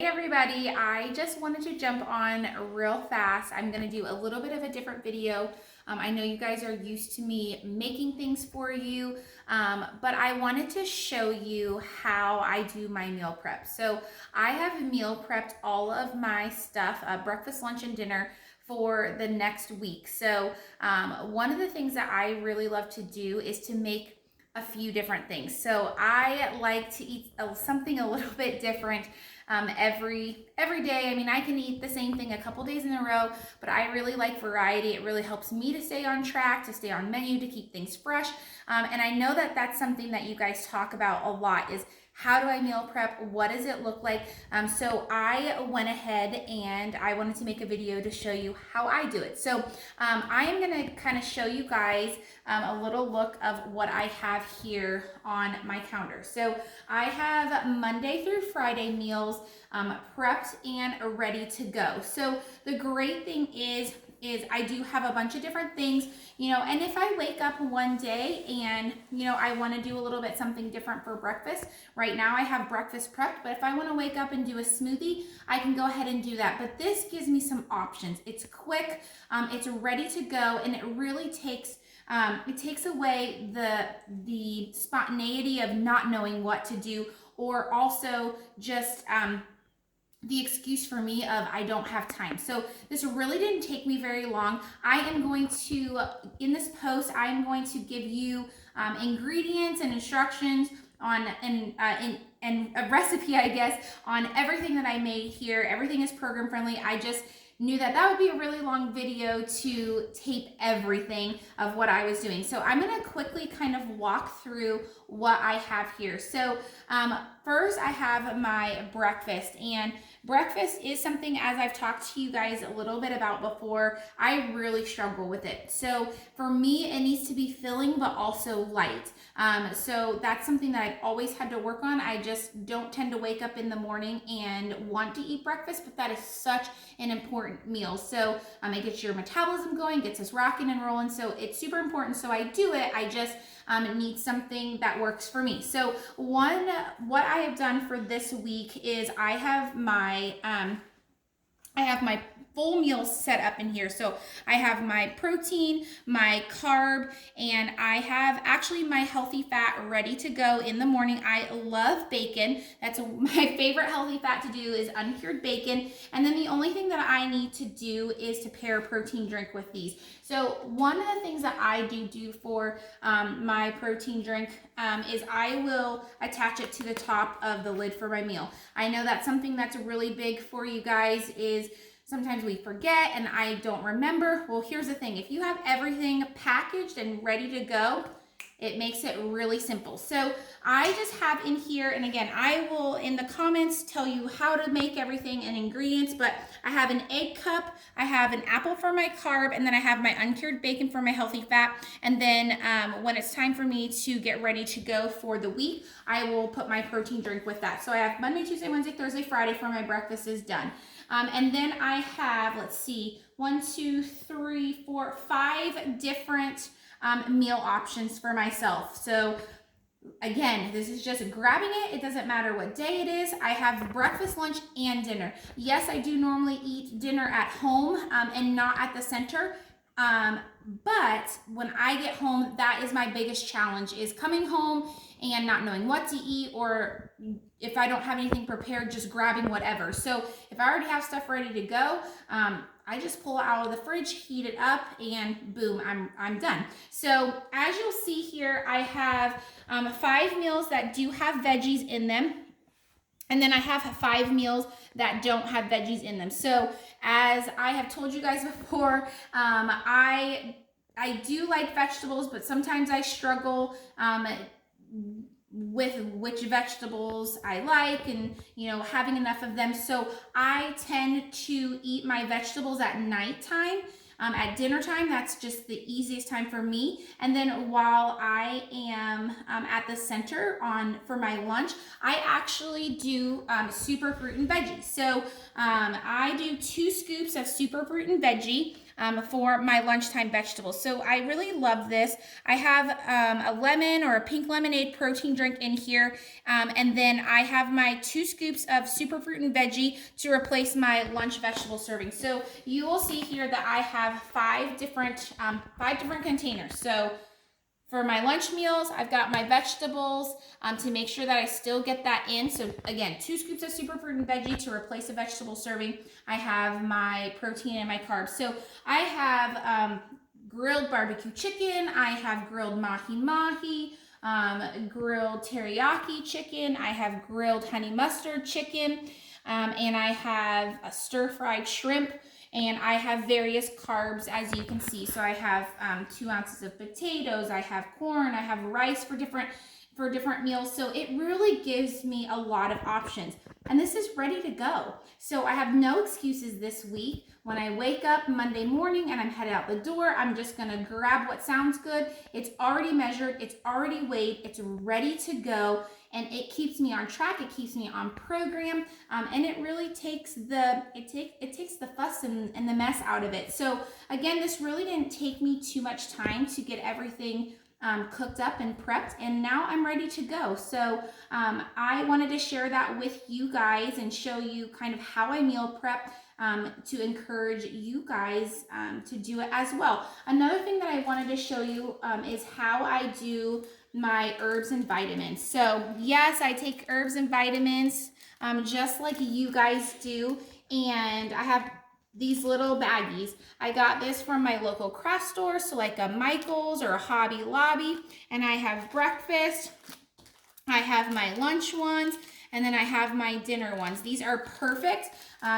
Hey everybody, I just wanted to jump on real fast. I'm going to do a little bit of a different video. I know you guys are used to me making things for you, but I wanted to show you how I do my meal prep. So I have meal prepped all of my stuff, breakfast, lunch, and dinner for the next week. So one of the things that I really love to do is to make a few different things. So I like to eat something a little bit different every day. I mean, I can eat the same thing a couple days in a row, but I really like variety. It really helps me to stay on track, to stay on menu, to keep things fresh. And I know that that's something that you guys talk about a lot is how do I meal prep? What does it look like? So I went ahead and I wanted to make a video to show you how I do it. So I am gonna kind of show you guys a little look of what I have here on my counter. So I have Monday through Friday meals prepped and ready to go. So the great thing is I do have a bunch of different things, and if I wake up one day and, I want to do a little bit something different for breakfast. Right now I have breakfast prepped, but if I want to wake up and do a smoothie, I can go ahead and do that. But this gives me some options. It's quick, it's ready to go, and it really takes away the spontaneity of not knowing what to do, or also just the excuse for me of I don't have time. So this really didn't take me very long. I am going to, in this post, I am going to give you ingredients and instructions on and a recipe, I guess, on everything that I made here. Everything is program friendly. I just knew that would be a really long video to tape everything of what I was doing. So I'm gonna quickly kind of walk through what I have here. So first I have my breakfast, and breakfast is something, as I've talked to you guys a little bit about before, I really struggle with it. So for me, it needs to be filling but also light. So that's something that I've always had to work on. I just don't tend to wake up in the morning and want to eat breakfast, but that is such an important meal. So it gets your metabolism going, gets us rocking and rolling. So it's super important. So I do it. I just need something that works for me. So what I have done for this week is I have my full meals set up in here. So I have my protein, my carb, and I have actually my healthy fat ready to go in the morning. I love bacon. That's my favorite healthy fat to do is uncured bacon. And then the only thing that I need to do is to pair a protein drink with these. So one of the things that I do for my protein drink is I will attach it to the top of the lid for my meal. I know that's something that's really big for you guys is sometimes we forget and I don't remember. Well, here's the thing. If you have everything packaged and ready to go, it makes it really simple. So I just have in here, and again, I will in the comments tell you how to make everything and ingredients, but I have an egg cup, I have an apple for my carb, and then I have my uncured bacon for my healthy fat. And then when it's time for me to get ready to go for the week, I will put my protein drink with that. So I have Monday, Tuesday, Wednesday, Thursday, Friday for my breakfast is done. And then I have, let's see, 1, 2, 3, 4, 5 different meal options for myself. So again, this is just grabbing it. It doesn't matter what day it is. I have breakfast, lunch, and dinner. Yes, I do normally eat dinner at home and not at the center. But when I get home, that is my biggest challenge, is coming home and not knowing what to eat, or if I don't have anything prepared, just grabbing whatever. So if I already have stuff ready to go, I just pull it out of the fridge, heat it up, and boom, I'm done. So as you'll see here, I have 5 meals that do have veggies in them. And then I have 5 meals that don't have veggies in them. So as I have told you guys before, I do like vegetables, but sometimes I struggle with which vegetables I like and, having enough of them. So I tend to eat my vegetables at nighttime. At dinner time, that's just the easiest time for me. And then while I am at the center for my lunch, I actually do super fruit and veggie. So I do 2 scoops of super fruit and veggie. for my lunchtime vegetables. So I really love this. I have a lemon or a pink lemonade protein drink in here. And then I have my 2 scoops of superfruit and veggie to replace my lunch vegetable serving. So you will see here that I have 5 different containers. So for my lunch meals, I've got my vegetables to make sure that I still get that in. So again, 2 scoops of superfruit and veggie to replace a vegetable serving. I have my protein and my carbs. So I have grilled barbecue chicken. I have grilled mahi-mahi, grilled teriyaki chicken. I have grilled honey mustard chicken. And I have a stir-fried shrimp. And I have various carbs, as you can see. So I have 2 ounces of potatoes, I have corn, I have rice for different meals. So it really gives me a lot of options. And this is ready to go. So I have no excuses this week. When I wake up Monday morning and I'm headed out the door, I'm just gonna grab what sounds good. It's already measured, it's already weighed, it's ready to go. And it keeps me on track, it keeps me on program, and it really takes the fuss and the mess out of it. So again, this really didn't take me too much time to get everything cooked up and prepped, and now I'm ready to go. So I wanted to share that with you guys and show you kind of how I meal prep to encourage you guys to do it as well. Another thing that I wanted to show you is how I do my herbs and vitamins. So yes, I take herbs and vitamins just like you guys do, and I have these little baggies. I got this from my local craft store, so like a Michael's or a Hobby Lobby, and I have breakfast, I have my lunch ones, and then I have my dinner ones. These are perfect.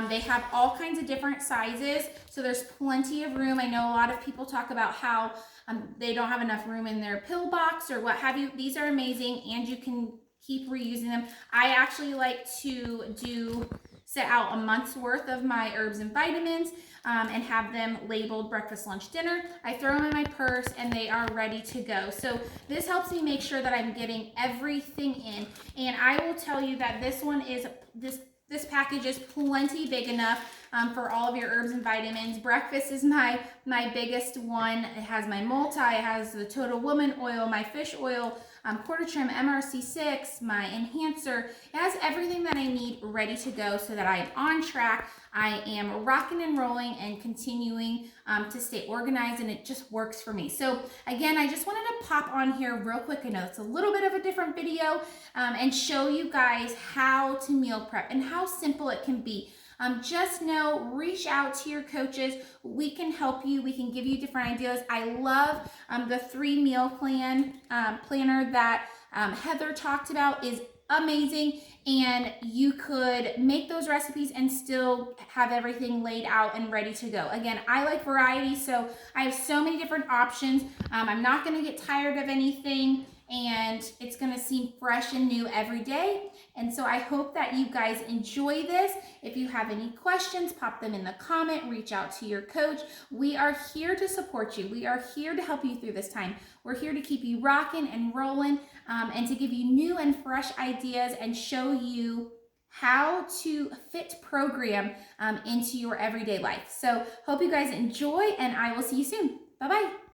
They have all kinds of different sizes, so there's plenty of room. I know a lot of people talk about how they don't have enough room in their pill box or what have you. These are amazing, and you can keep reusing them. I actually like to set out a month's worth of my herbs and vitamins and have them labeled breakfast, lunch, dinner. I throw them in my purse and they are ready to go. So this helps me make sure that I'm getting everything in. And I will tell you that this one is, this package is plenty big enough for all of your herbs and vitamins. Breakfast is my biggest one. It has my multi, it has the Total Woman oil, my fish oil, quarter trim, MRC 6, my enhancer. It has everything that I need ready to go so that I am on track. I am rocking and rolling and continuing to stay organized, and it just works for me. So again, I just wanted to pop on here real quick. I know it's a little bit of a different video and show you guys how to meal prep and how simple it can be. Just know, reach out to your coaches. We can help you. We can give you different ideas. I love the 3 meal planner that Heather talked about is amazing, and you could make those recipes and still have everything laid out and ready to go. Again, I like variety, so I have so many different options. I'm not going to get tired of anything, and it's going to seem fresh and new every day. And so I hope that you guys enjoy this. If you have any questions, pop them in the comment, reach out to your coach. We are here to support you. We are here to help you through this time. We're here to keep you rocking and rolling and to give you new and fresh ideas and show you how to fit program into your everyday life. So hope you guys enjoy, and I will see you soon. Bye-bye.